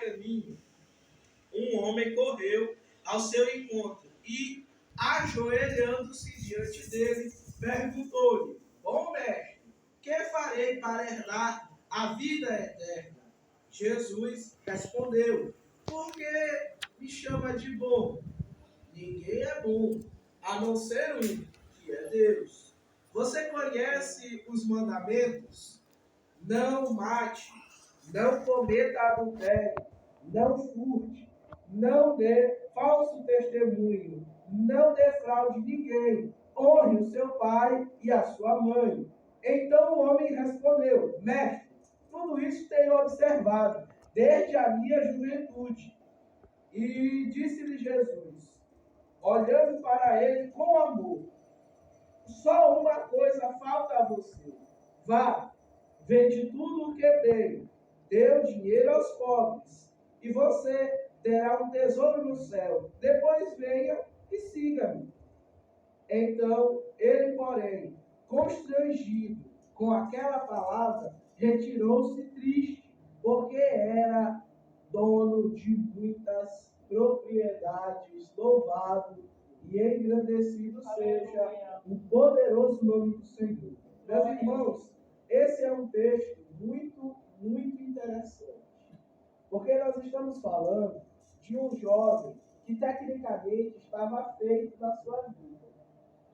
caminho, um homem correu ao seu encontro e, ajoelhando-se diante dele, perguntou-lhe: Bom mestre, que farei para herdar a vida eterna? Jesus respondeu: Por que me chama de bom? Ninguém é bom, a não ser um, que é Deus. Você conhece os mandamentos? Não mate, não cometa adultério, não furte, não dê falso testemunho, não defraude ninguém, honre o seu pai e a sua mãe. Então o homem respondeu: Mestre, tudo isso tenho observado desde a minha juventude. E disse-lhe Jesus, olhando para ele com amor: Só uma coisa falta a você. Vá, vende tudo o que tem, dê o dinheiro aos pobres, e você terá um tesouro no céu. Depois venha e siga-me. Então ele, porém, constrangido com aquela palavra, retirou-se triste, porque era dono de muitas propriedades. Louvado e engrandecido seja o poderoso nome do Senhor. Meus irmãos, esse é um texto muito, muito interessante, porque nós estamos falando de um jovem que tecnicamente estava feito da sua vida.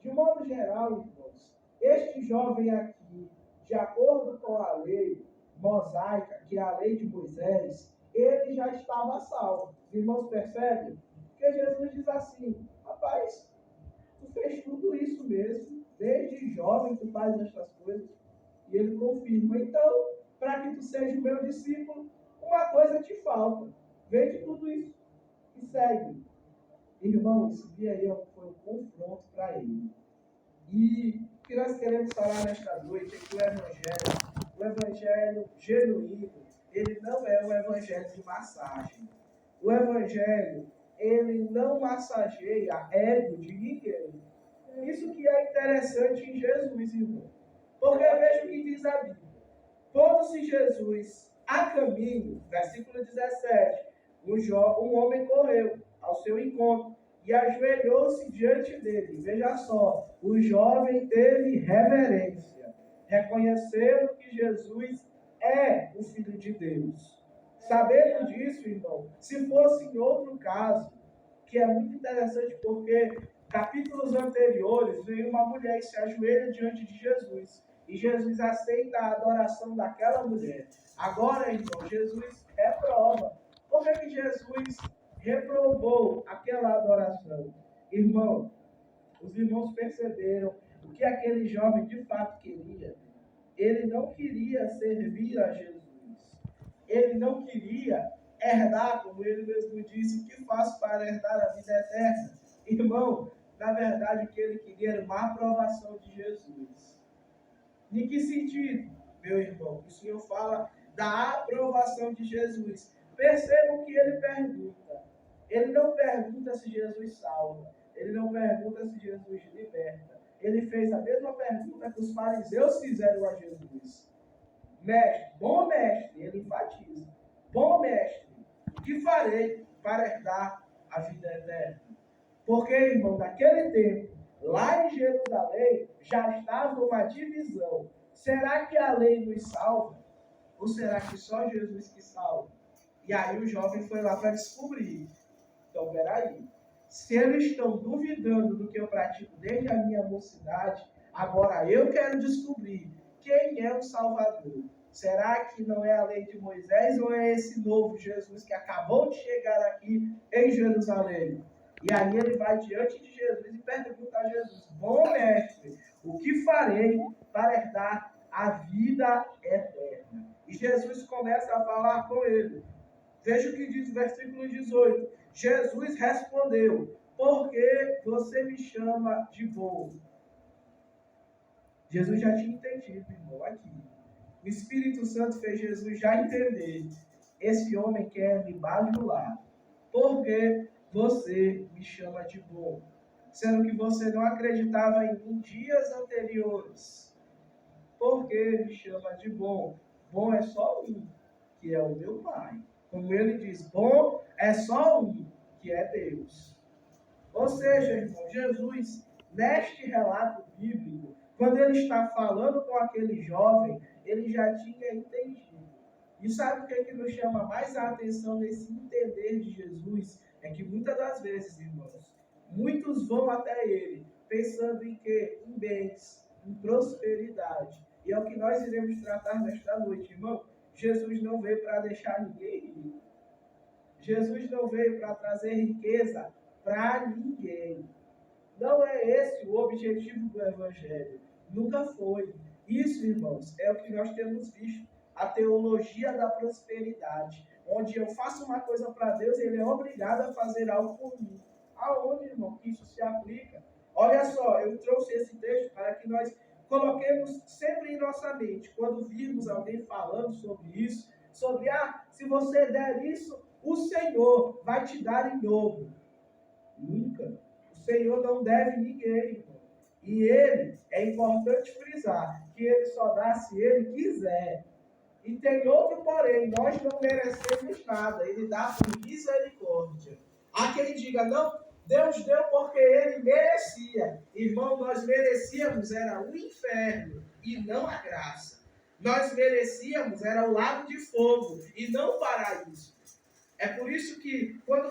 De modo geral, irmãos, este jovem aqui, de acordo com a lei mosaica, que é a lei de Moisés, ele já estava salvo. Os irmãos percebem? Porque Jesus diz assim: rapaz, tu fez tudo isso mesmo, desde jovem tu faz estas coisas. E ele confirma: então, para que tu seja o meu discípulo, uma coisa te falta. Vende tudo isso e segue. Irmão, esse dia aí foi um confronto para ele. E o que nós queremos falar nesta noite é que o evangelho genuíno, ele não é um evangelho de massagem. O evangelho, ele não massageia ego de ninguém. Isso que é interessante em Jesus, irmão. Porque veja o que diz a Bíblia. Pondo-se Jesus a caminho, versículo 17, um homem correu ao seu encontro e ajoelhou-se diante dele. Veja só, o jovem teve reverência, reconhecendo que Jesus é o Filho de Deus. Sabendo disso, irmão, se fosse em outro caso, que é muito interessante porque capítulos anteriores veio uma mulher e se ajoelha diante de Jesus. E Jesus aceita a adoração daquela mulher. Agora, irmão, Jesus reprova. Por que Jesus reprovou aquela adoração? Irmão, os irmãos perceberam o que aquele jovem de fato queria. Ele não queria servir a Jesus. Ele não queria herdar, como ele mesmo disse, o que faço para herdar a vida eterna. Irmão, na verdade o que ele queria era uma aprovação de Jesus. Em que sentido, meu irmão? O Senhor fala da aprovação de Jesus. Perceba o que ele pergunta. Ele não pergunta se Jesus salva. Ele não pergunta se Jesus liberta. Ele fez a mesma pergunta que os fariseus fizeram a Jesus. Mestre, bom mestre, ele enfatiza. Bom mestre, o que farei para herdar a vida eterna? Porque, irmão, naquele tempo, lá em Jerusalém, já estava uma divisão. Será que a lei nos salva? Ou será que só Jesus que salva? E aí o jovem foi lá para descobrir. Então, peraí. Se eles estão duvidando do que eu pratico desde a minha mocidade, agora eu quero descobrir quem é o Salvador. Será que não é a lei de Moisés ou é esse novo Jesus que acabou de chegar aqui em Jerusalém? E aí ele vai diante de Jesus e pergunta a Jesus: bom mestre, o que farei para herdar a vida eterna? E Jesus começa a falar com ele. Veja o que diz o versículo 18. Jesus respondeu: por que você me chama de bom? Jesus já tinha entendido, irmão, aqui. O Espírito Santo fez Jesus já entender. Esse homem quer me bajular. Por que você me chama de bom? Sendo que você não acreditava em mim dias anteriores. Por que me chama de bom? Bom é só um, que é o meu Pai. Como ele diz, bom é só um, que é Deus. Ou seja, irmão, Jesus, neste relato bíblico, quando ele está falando com aquele jovem, ele já tinha entendido. E sabe o que, que nos chama mais a atenção nesse entender de Jesus? É que muitas das vezes, irmãos, muitos vão até ele pensando em quê? Em bens, em prosperidade. E é o que nós iremos tratar nesta noite, irmão. Jesus não veio para deixar ninguém rico. Jesus não veio para trazer riqueza para ninguém. Não é esse o objetivo do Evangelho. Nunca foi. Isso, irmãos, é o que nós temos visto. A teologia da prosperidade. Onde eu faço uma coisa para Deus, ele é obrigado a fazer algo por mim. Aonde, irmão, que isso se aplica? Olha só, eu trouxe esse texto para que nós coloquemos sempre em nossa mente, quando virmos alguém falando sobre isso, sobre, se você der isso, o Senhor vai te dar em dobro. Nunca. O Senhor não deve ninguém, irmão. E ele, é importante frisar, que ele só dá se ele quiser. E tem outro porém, nós não merecemos nada, ele dá por misericórdia. Há quem diga, não, Deus deu porque ele merecia. Irmão, nós merecíamos, era o inferno e não a graça. Nós merecíamos, era o lago de fogo e não o paraíso. É por isso que, quando